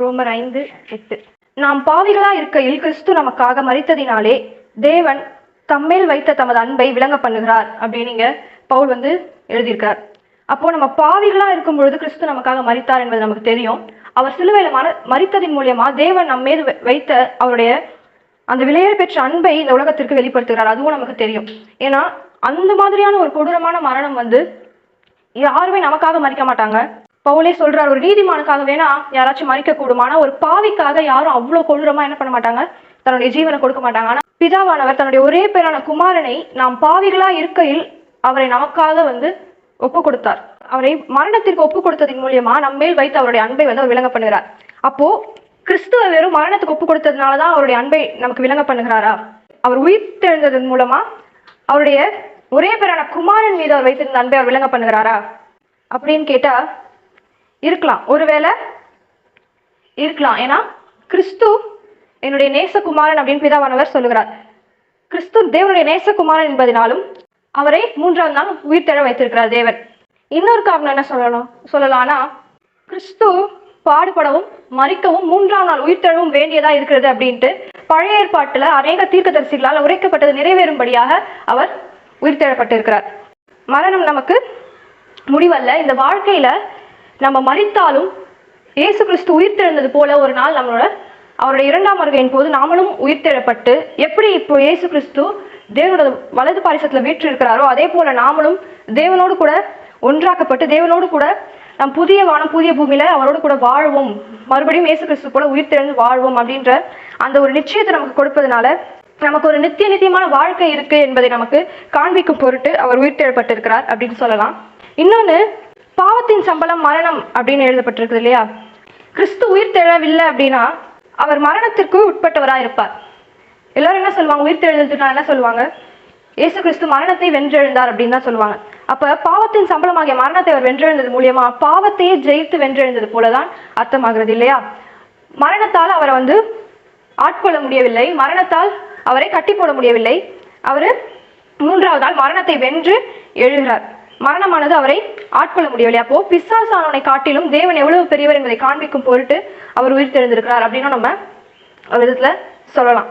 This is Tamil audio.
ரோமர் 5:8. நாம் பாவிகளா இருக்கையில் கிறிஸ்து நமக்காக மரித்ததினாலே தேவன் தம்மேல் வைத்த தமது அன்பை விளங்க பண்ணுகிறார் அப்படின்னு பவுல் எழுதியிருக்கார். அப்போ நம்ம பாவிகளா இருக்கும் பொழுது கிறிஸ்து நமக்காக மரித்தார் என்பது நமக்கு தெரியும். அவர் சிலுவையில மரித்ததின் மூலியமா தேவன் நம்ம மீது வைத்த அவருடைய அந்த விலையேற பெற்ற அன்பை இந்த உலகத்திற்கு வெளிப்படுத்துகிறார். அதுவும் நமக்கு தெரியும். ஏன்னா அந்த மாதிரியான ஒரு கொடூரமான மரணம் யாருமே நமக்காக மரிக்க மாட்டாங்க. பவுலே சொல்றார், ஒரு நீதிமானுக்காக வேணா யாராச்சும் மரிக்க கூடுமான ஒரு பாவிக்காக யாரும் அவ்வளவு கொடூரமா என்ன பண்ண மாட்டாங்க, தன்னுடைய ஜீவனை கொடுக்க மாட்டாங்க. ஆனா பிதாவானவர் தன்னுடைய ஒரே பேரான குமாரனை நாம் பாவிகளா இருக்கையில் அவரை நமக்காக ஒப்பு கொடுத்தார். அவரை மரணத்திற்கு ஒப்பு கொடுத்ததின் மூலியமா நம்ம மேல் வைத்து அவருடைய அன்பை அவர் விளங்க பண்ணுகிறார். அப்போ கிறிஸ்துவ வெறும் மரணத்துக்கு ஒப்பு கொடுத்ததுனாலதான் அவருடைய அன்பை நமக்கு விளங்க பண்ணுகிறாரா? அவர் உயிர் தெழுந்ததன் மூலமா அவருடைய ஒரே பேரான குமாரன் மீது அவர் வைத்திருந்த அன்பை அவர் விளங்க பண்ணுகிறாரா அப்படின்னு கேட்டா இருக்கலாம், ஒருவேளை இருக்கலாம். ஏன்னா கிறிஸ்து என்னுடைய நேசகுமாரன் அப்படின்னு பிதாவானவர் சொல்லுகிறார். கிறிஸ்து தேவனுடைய நேசகுமாரன் என்பதனாலும் அவரை 3ஆம் நாள் உயிர் தெழ வைத்திருக்கிறார் தேவன். இன்னொரு காரணம் என்ன சொல்லலாம்னா கிறிஸ்து பாடுபடவும் மரிக்கவும் 3ஆம் நாள் உயிர் தெழவும் வேண்டியதா இருக்கிறது அப்படின்ட்டு பழைய ஏற்பாட்டுல அநேக தீர்க்கதரிசிகளால் உரைக்கப்பட்டது நிறைவேறும்படியாக அவர் உயிர் தெழப்பட்டிருக்கிறார். மரணம் நமக்கு முடிவல்ல. இந்த வாழ்க்கையில நம்ம மரித்தாலும் இயேசு கிறிஸ்து உயிர் தெழுந்தது போல ஒரு நாள் அவருடைய 2ஆம் வருகையின் போது நாமளும் உயிர் தெழப்பட்டு எப்படி இப்போ இயேசு கிறிஸ்து தேவனோட வலது பாரிசத்துல வீற்று இருக்கிறாரோ அதே போல நாமளும் தேவனோடு கூட ஒன்றாக்கப்பட்டு தேவனோடு கூட நம் புதிய வானம் புதிய பூமியில அவரோடு கூட வாழ்வோம், மறுபடியும் இயேசு கிறிஸ்து கூட உயிர் தெழுந்து வாழ்வோம் அப்படின்ற அந்த ஒரு நிச்சயத்தை நமக்கு கொடுப்பதனால நமக்கு ஒரு நித்தியமான வாழ்க்கை இருக்கு என்பதை நமக்கு காண்பிக்கும் பொருட்டு அவர் உயிர் தெழப்பட்டிருக்கிறார் அப்படின்னு சொல்லலாம். இன்னொன்னு, பாவத்தின் சம்பளம் மரணம் அப்படின்னு எழுதப்பட்டிருக்குது இல்லையா? கிறிஸ்து உயிர் தெழவில்லை அப்படின்னா அவர் மரணத்திற்கு உட்பட்டவரா இருப்பார். எல்லாரும் என்ன சொல்லுவாங்க, உயிர் தெழுந்ததுன்னா என்ன சொல்லுவாங்க, இயேசு கிறிஸ்து மரணத்தை வென்றெழுந்தார் அப்படின்னு தான் சொல்லுவாங்க. அப்ப பாவத்தின் சம்பளமாகிய மரணத்தை அவர் வென்றெழுந்தது மூலியமா பாவத்தையே ஜெயித்து வென்றெழுந்தது போலதான் அர்த்தமாகிறது இல்லையா? மரணத்தால் அவரை ஆட்கொள்ள முடியவில்லை, மரணத்தால் அவரை கட்டி போட முடியவில்லை. அவரு 3ஆவது நாள் மரணத்தை வென்று எழுகிறார். மரணமானது அவரை ஆட்கொள்ள முடியவில்லை. அப்போ பிசாசானவனை காட்டிலும் தேவன் எவ்வளவு பெரியவர் என்பதை காண்பிக்கும் பொருட்டு அவர் உயிர் தெழுந்திருக்கிறார் அப்படின்னு நம்ம ஒரு விதத்துல சொல்லலாம்.